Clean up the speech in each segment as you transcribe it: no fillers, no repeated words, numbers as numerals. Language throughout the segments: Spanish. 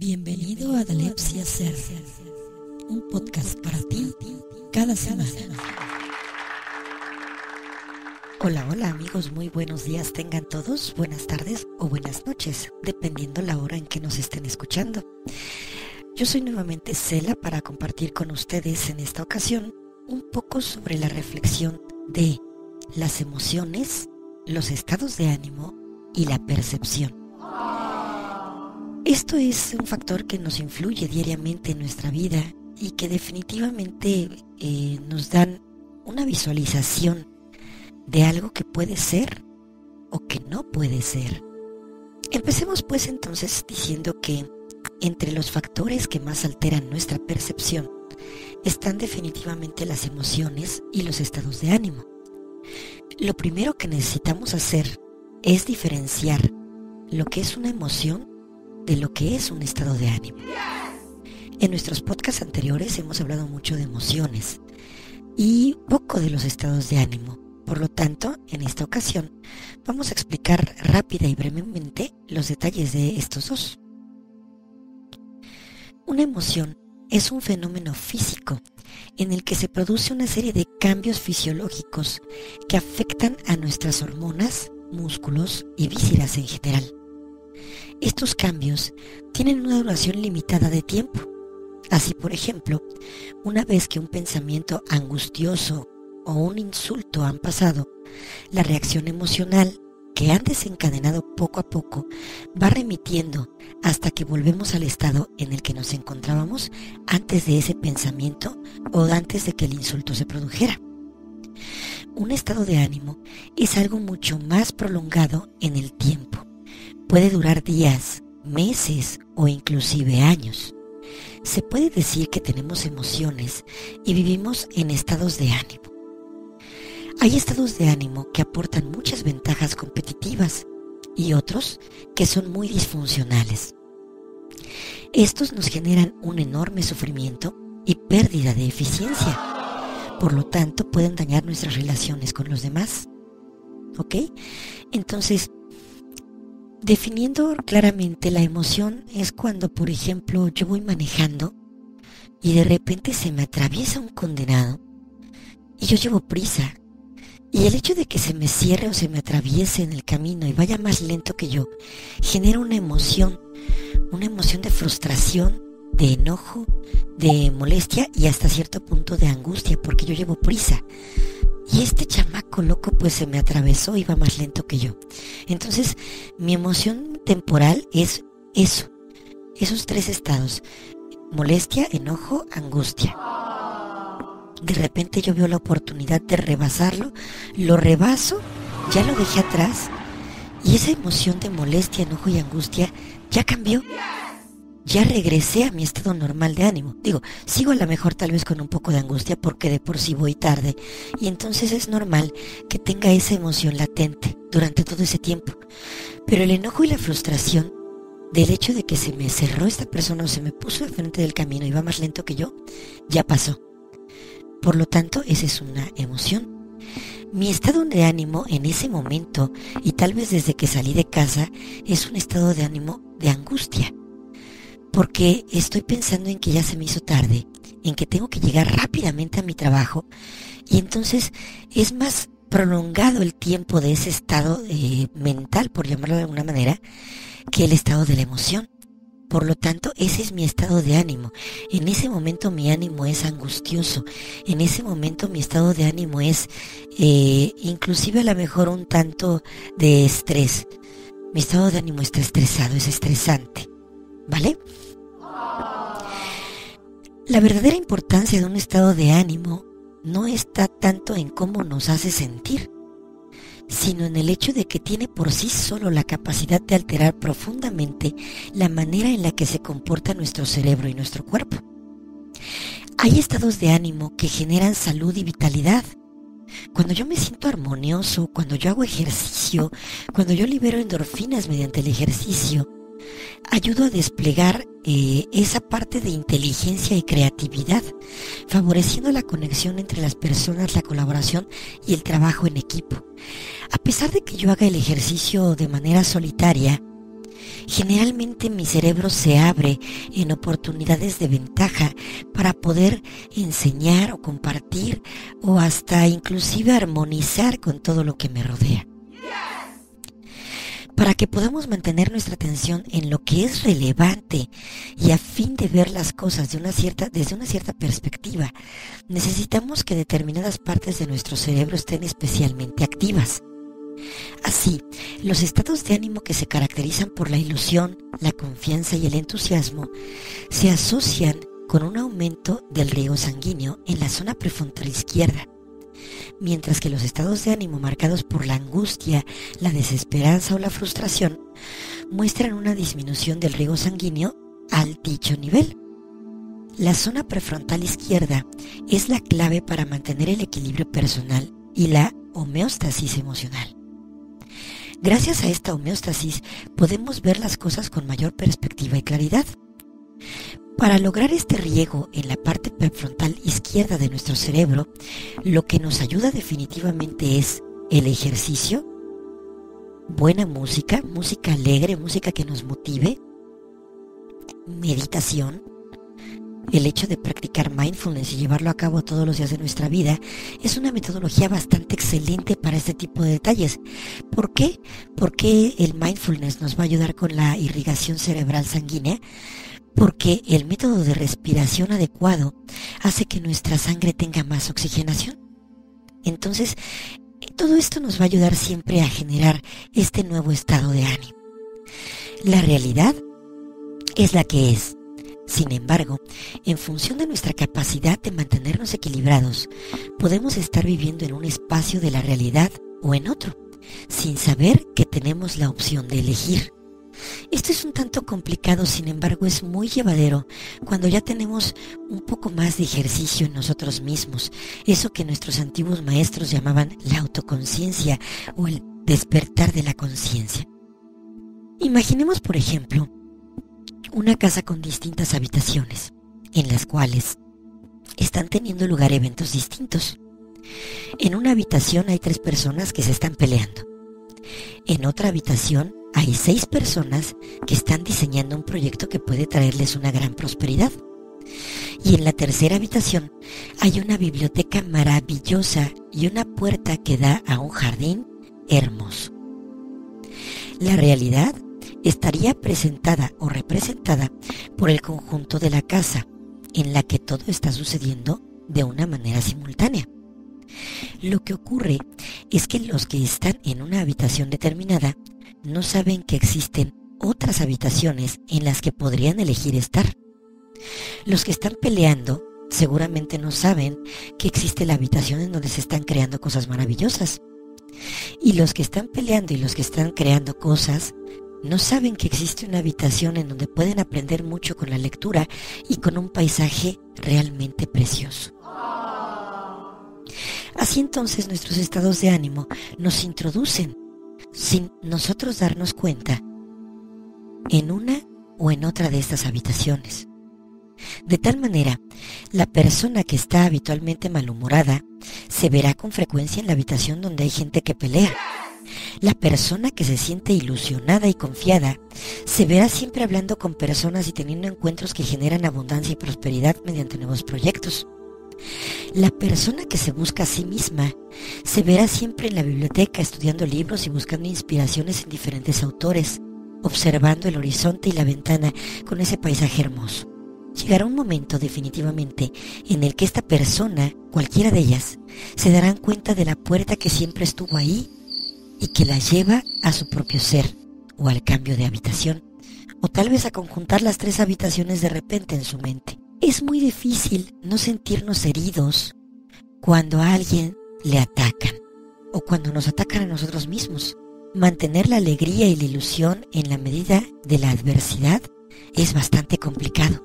Bienvenido a Adalepsia Ser, un podcast para ti cada semana. Hola amigos, muy buenos días tengan todos, buenas tardes o buenas noches, dependiendo la hora en que nos estén escuchando. Yo soy nuevamente Cela para compartir con ustedes en esta ocasión un poco sobre la reflexión de las emociones, los estados de ánimo y la percepción. Esto es un factor que nos influye diariamente en nuestra vida y que definitivamente nos dan una visualización de algo que puede ser o que no puede ser. Empecemos pues entonces diciendo que entre los factores que más alteran nuestra percepción están definitivamente las emociones y los estados de ánimo. Lo primero que necesitamos hacer es diferenciar lo que es una emoción de lo que es un estado de ánimo. En nuestros podcasts anteriores hemos hablado mucho de emociones y poco de los estados de ánimo. Por lo tanto, en esta ocasión vamos a explicar rápida y brevemente los detalles de estos dos. Una emoción es un fenómeno físico en el que se produce una serie de cambios fisiológicos que afectan a nuestras hormonas, músculos y vísceras en general. Estos cambios tienen una duración limitada de tiempo. Así, por ejemplo, una vez que un pensamiento angustioso o un insulto han pasado, la reacción emocional que han desencadenado poco a poco va remitiendo hasta que volvemos al estado en el que nos encontrábamos antes de ese pensamiento o antes de que el insulto se produjera. Un estado de ánimo es algo mucho más prolongado en el tiempo. Puede durar días, meses o inclusive años. Se puede decir que tenemos emociones y vivimos en estados de ánimo. Hay estados de ánimo que aportan muchas ventajas competitivas y otros que son muy disfuncionales. Estos nos generan un enorme sufrimiento y pérdida de eficiencia. Por lo tanto, pueden dañar nuestras relaciones con los demás. ¿Ok? Entonces, definiendo claramente, la emoción es cuando, por ejemplo, yo voy manejando y de repente se me atraviesa un condenado y yo llevo prisa. Y el hecho de que se me cierre o se me atraviese en el camino y vaya más lento que yo, genera una emoción de frustración, de enojo, de molestia y hasta cierto punto de angustia, porque yo llevo prisa. Y este chamaco loco pues se me atravesó y va más lento que yo. Entonces, mi emoción temporal es eso, esos tres estados: molestia, enojo, angustia. De repente yo veo la oportunidad de rebasarlo, lo rebaso, ya lo dejé atrás y esa emoción de molestia, enojo y angustia ya cambió. Ya regresé a mi estado normal de ánimo. Sigo a lo mejor tal vez con un poco de angustia porque de por sí voy tarde y entonces es normal que tenga esa emoción latente durante todo ese tiempo. Pero el enojo y la frustración del hecho de que se me cerró esta persona o se me puso al frente del camino y va más lento que yo, ya pasó. Por lo tanto, esa es una emoción. Mi estado de ánimo en ese momento, y tal vez desde que salí de casa, es un estado de ánimo de angustia. Porque estoy pensando en que ya se me hizo tarde, en que tengo que llegar rápidamente a mi trabajo, y entonces es más prolongado el tiempo de ese estado mental, por llamarlo de alguna manera, que el estado de la emoción. Por lo tanto, ese es mi estado de ánimo. En ese momento mi ánimo es angustioso. En ese momento mi estado de ánimo es inclusive a lo mejor un tanto de estrés. Mi estado de ánimo está estresado, es estresante. ¿Vale? La verdadera importancia de un estado de ánimo no está tanto en cómo nos hace sentir, sino en el hecho de que tiene por sí solo la capacidad de alterar profundamente la manera en la que se comporta nuestro cerebro y nuestro cuerpo. Hay estados de ánimo que generan salud y vitalidad. Cuando yo me siento armonioso, cuando yo hago ejercicio, cuando yo libero endorfinas mediante el ejercicio, ayudo a desplegar esa parte de inteligencia y creatividad, favoreciendo la conexión entre las personas, la colaboración y el trabajo en equipo. A pesar de que yo haga el ejercicio de manera solitaria, generalmente mi cerebro se abre en oportunidades de ventaja para poder enseñar o compartir o hasta inclusive armonizar con todo lo que me rodea. Para que podamos mantener nuestra atención en lo que es relevante y a fin de ver las cosas desde una cierta perspectiva, necesitamos que determinadas partes de nuestro cerebro estén especialmente activas. Así, los estados de ánimo que se caracterizan por la ilusión, la confianza y el entusiasmo se asocian con un aumento del riego sanguíneo en la zona prefrontal izquierda, mientras que los estados de ánimo marcados por la angustia, la desesperanza o la frustración muestran una disminución del riego sanguíneo al dicho nivel. La zona prefrontal izquierda es la clave para mantener el equilibrio personal y la homeostasis emocional. Gracias a esta homeostasis podemos ver las cosas con mayor perspectiva y claridad. Para lograr este riego en la parte prefrontal izquierda de nuestro cerebro, lo que nos ayuda definitivamente es el ejercicio, buena música, música alegre, música que nos motive, meditación. El hecho de practicar mindfulness y llevarlo a cabo todos los días de nuestra vida es una metodología bastante excelente para este tipo de detalles. ¿Por qué? Porque el mindfulness nos va a ayudar con la irrigación cerebral sanguínea, porque el método de respiración adecuado hace que nuestra sangre tenga más oxigenación. Entonces, todo esto nos va a ayudar siempre a generar este nuevo estado de ánimo. La realidad es la que es. Sin embargo, en función de nuestra capacidad de mantenernos equilibrados, podemos estar viviendo en un espacio de la realidad o en otro, sin saber que tenemos la opción de elegir. Esto es un tanto complicado, sin embargo es muy llevadero cuando ya tenemos un poco más de ejercicio en nosotros mismos, eso que nuestros antiguos maestros llamaban la autoconciencia o el despertar de la conciencia. Imaginemos, por ejemplo, una casa con distintas habitaciones, en las cuales están teniendo lugar eventos distintos. En una habitación hay 3 personas que se están peleando. En otra habitación hay 6 personas que están diseñando un proyecto que puede traerles una gran prosperidad. Y en la tercera habitación hay una biblioteca maravillosa y una puerta que da a un jardín hermoso. La realidad estaría presentada o representada por el conjunto de la casa, en la que todo está sucediendo de una manera simultánea. Lo que ocurre es que los que están en una habitación determinada no saben que existen otras habitaciones en las que podrían elegir estar. Los que están peleando seguramente no saben que existe la habitación en donde se están creando cosas maravillosas. Y los que están peleando y los que están creando cosas no saben que existe una habitación en donde pueden aprender mucho con la lectura y con un paisaje realmente precioso. Así entonces nuestros estados de ánimo nos introducen, sin nosotros darnos cuenta, en una o en otra de estas habitaciones. De tal manera, la persona que está habitualmente malhumorada se verá con frecuencia en la habitación donde hay gente que pelea. La persona que se siente ilusionada y confiada se verá siempre hablando con personas y teniendo encuentros que generan abundancia y prosperidad mediante nuevos proyectos. La persona que se busca a sí misma se verá siempre en la biblioteca estudiando libros y buscando inspiraciones en diferentes autores, observando el horizonte y la ventana con ese paisaje hermoso. Llegará un momento definitivamente en el que esta persona, cualquiera de ellas, se darán cuenta de la puerta que siempre estuvo ahí y que la lleva a su propio ser o al cambio de habitación, o tal vez a conjuntar las 3 habitaciones de repente en su mente. Es muy difícil no sentirnos heridos cuando a alguien le atacan o cuando nos atacan a nosotros mismos. Mantener la alegría y la ilusión en la medida de la adversidad es bastante complicado.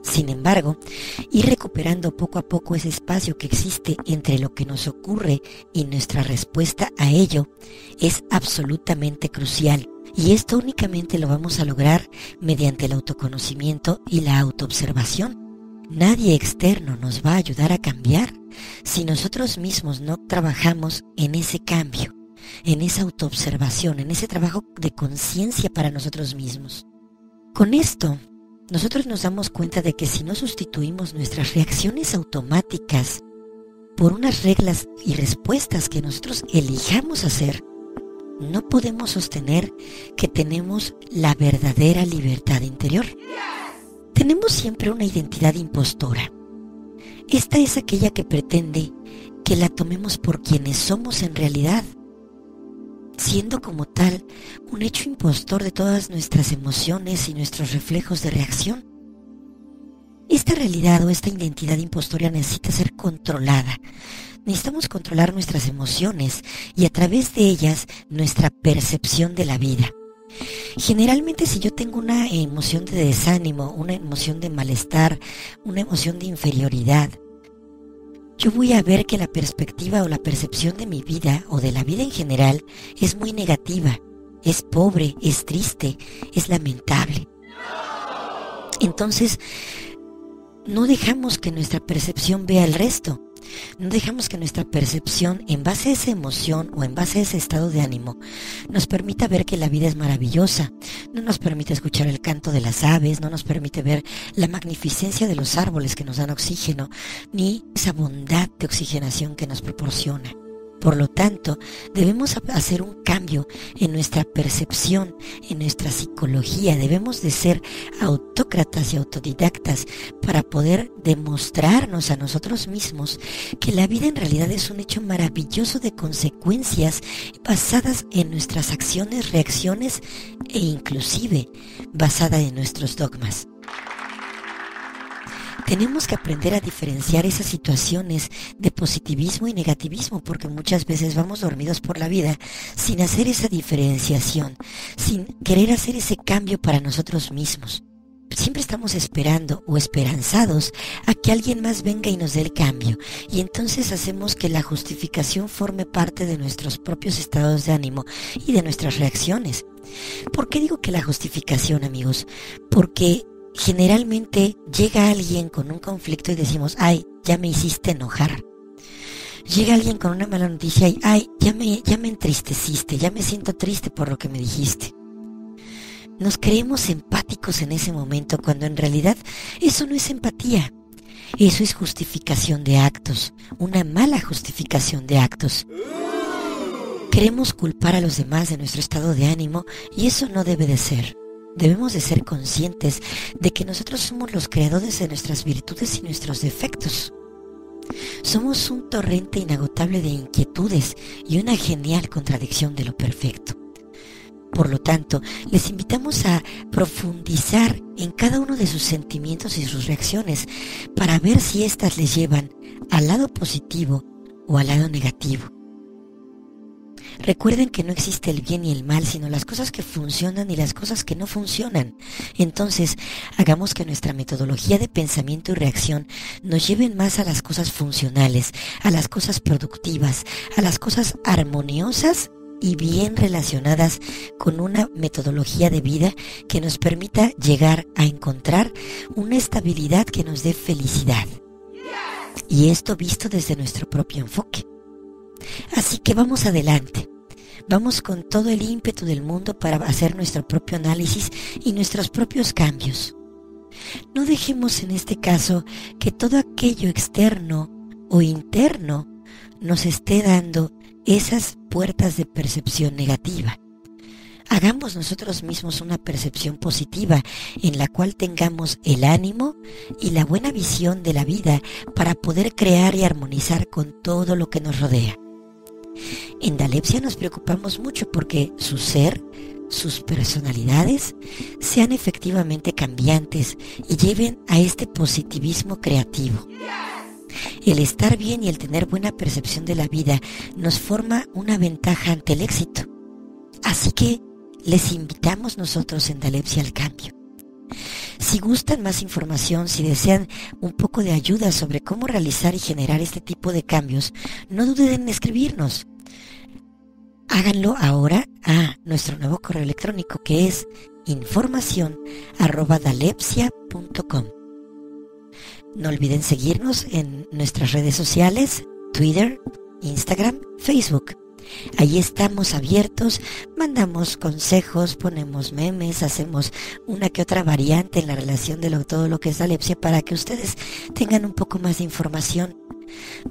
Sin embargo, ir recuperando poco a poco ese espacio que existe entre lo que nos ocurre y nuestra respuesta a ello es absolutamente crucial. Y esto únicamente lo vamos a lograr mediante el autoconocimiento y la autoobservación. Nadie externo nos va a ayudar a cambiar si nosotros mismos no trabajamos en ese cambio. en esa autoobservación, en ese trabajo de conciencia para nosotros mismos. Con esto, nosotros nos damos cuenta de que si no sustituimos nuestras reacciones automáticas por unas reglas y respuestas que nosotros elijamos hacer, no podemos sostener que tenemos la verdadera libertad interior. Tenemos siempre una identidad impostora. Esta es aquella que pretende que la tomemos por quienes somos en realidad, siendo como tal un hecho impostor de todas nuestras emociones y nuestros reflejos de reacción. Esta realidad o esta identidad impostora necesita ser controlada. Necesitamos controlar nuestras emociones y a través de ellas nuestra percepción de la vida. Generalmente si yo tengo una emoción de desánimo, una emoción de malestar, una emoción de inferioridad, yo voy a ver que la perspectiva o la percepción de mi vida o de la vida en general es muy negativa, es pobre, es triste, es lamentable. Entonces, no dejamos que nuestra percepción vea el resto. No dejamos que nuestra percepción, en base a esa emoción o en base a ese estado de ánimo, nos permita ver que la vida es maravillosa. No nos permite escuchar el canto de las aves, no nos permite ver la magnificencia de los árboles que nos dan oxígeno, ni esa bondad de oxigenación que nos proporciona. Por lo tanto, debemos hacer un cambio en nuestra percepción, en nuestra psicología. Debemos de ser autócratas y autodidactas para poder demostrarnos a nosotros mismos que la vida en realidad es un hecho maravilloso de consecuencias basadas en nuestras acciones, reacciones e inclusive basada en nuestros dogmas. Tenemos que aprender a diferenciar esas situaciones de positivismo y negativismo, porque muchas veces vamos dormidos por la vida sin hacer esa diferenciación, sin querer hacer ese cambio para nosotros mismos. Siempre estamos esperando o esperanzados a que alguien más venga y nos dé el cambio, y entonces hacemos que la justificación forme parte de nuestros propios estados de ánimo y de nuestras reacciones. ¿Por qué digo que la justificación, amigos? Porque generalmente llega alguien con un conflicto y decimos, ay, ya me hiciste enojar. Llega alguien con una mala noticia y, ay, ya me entristeciste, ya me siento triste por lo que me dijiste. Nos creemos empáticos en ese momento cuando en realidad eso no es empatía. Eso es justificación de actos, una mala justificación de actos. Queremos culpar a los demás de nuestro estado de ánimo y eso no debe de ser. Debemos de ser conscientes de que nosotros somos los creadores de nuestras virtudes y nuestros defectos. Somos un torrente inagotable de inquietudes y una genial contradicción de lo perfecto. Por lo tanto, les invitamos a profundizar en cada uno de sus sentimientos y sus reacciones para ver si éstas les llevan al lado positivo o al lado negativo. Recuerden que no existe el bien y el mal, sino las cosas que funcionan y las cosas que no funcionan. Entonces, hagamos que nuestra metodología de pensamiento y reacción nos lleven más a las cosas funcionales, a las cosas productivas, a las cosas armoniosas y bien relacionadas con una metodología de vida que nos permita llegar a encontrar una estabilidad que nos dé felicidad. Y esto visto desde nuestro propio enfoque. Así que vamos adelante, vamos con todo el ímpetu del mundo para hacer nuestro propio análisis y nuestros propios cambios. No dejemos en este caso que todo aquello externo o interno nos esté dando esas puertas de percepción negativa. Hagamos nosotros mismos una percepción positiva en la cual tengamos el ánimo y la buena visión de la vida para poder crear y armonizar con todo lo que nos rodea. En Dalepsia nos preocupamos mucho porque su ser, sus personalidades, sean efectivamente cambiantes y lleven a este positivismo creativo. El estar bien y el tener buena percepción de la vida nos forma una ventaja ante el éxito. Así que les invitamos nosotros en Dalepsia al cambio. Si gustan más información, si desean un poco de ayuda sobre cómo realizar y generar este tipo de cambios, no duden en escribirnos. Háganlo ahora a nuestro nuevo correo electrónico que es informacion@dalepsia.com. No olviden seguirnos en nuestras redes sociales, Twitter, Instagram, Facebook. Ahí estamos abiertos, mandamos consejos, ponemos memes, hacemos una que otra variante en la relación de todo lo que es la alepsia para que ustedes tengan un poco más de información.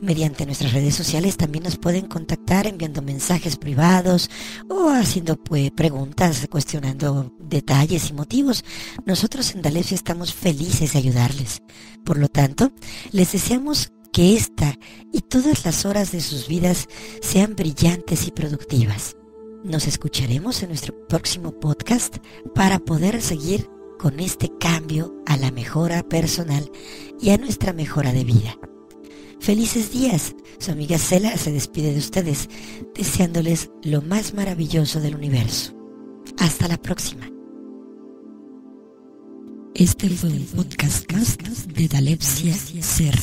Mediante nuestras redes sociales también nos pueden contactar enviando mensajes privados o haciendo preguntas, cuestionando detalles y motivos. Nosotros en Dalepsia estamos felices de ayudarles. Por lo tanto, les deseamos que esta y todas las horas de sus vidas sean brillantes y productivas. Nos escucharemos en nuestro próximo podcast para poder seguir con este cambio a la mejora personal y a nuestra mejora de vida. Felices días. Su amiga Cela se despide de ustedes, deseándoles lo más maravilloso del universo. Hasta la próxima. Este fue un podcast más de Dalepsia Ser.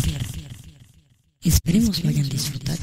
Esperemos lo hayan disfrutado.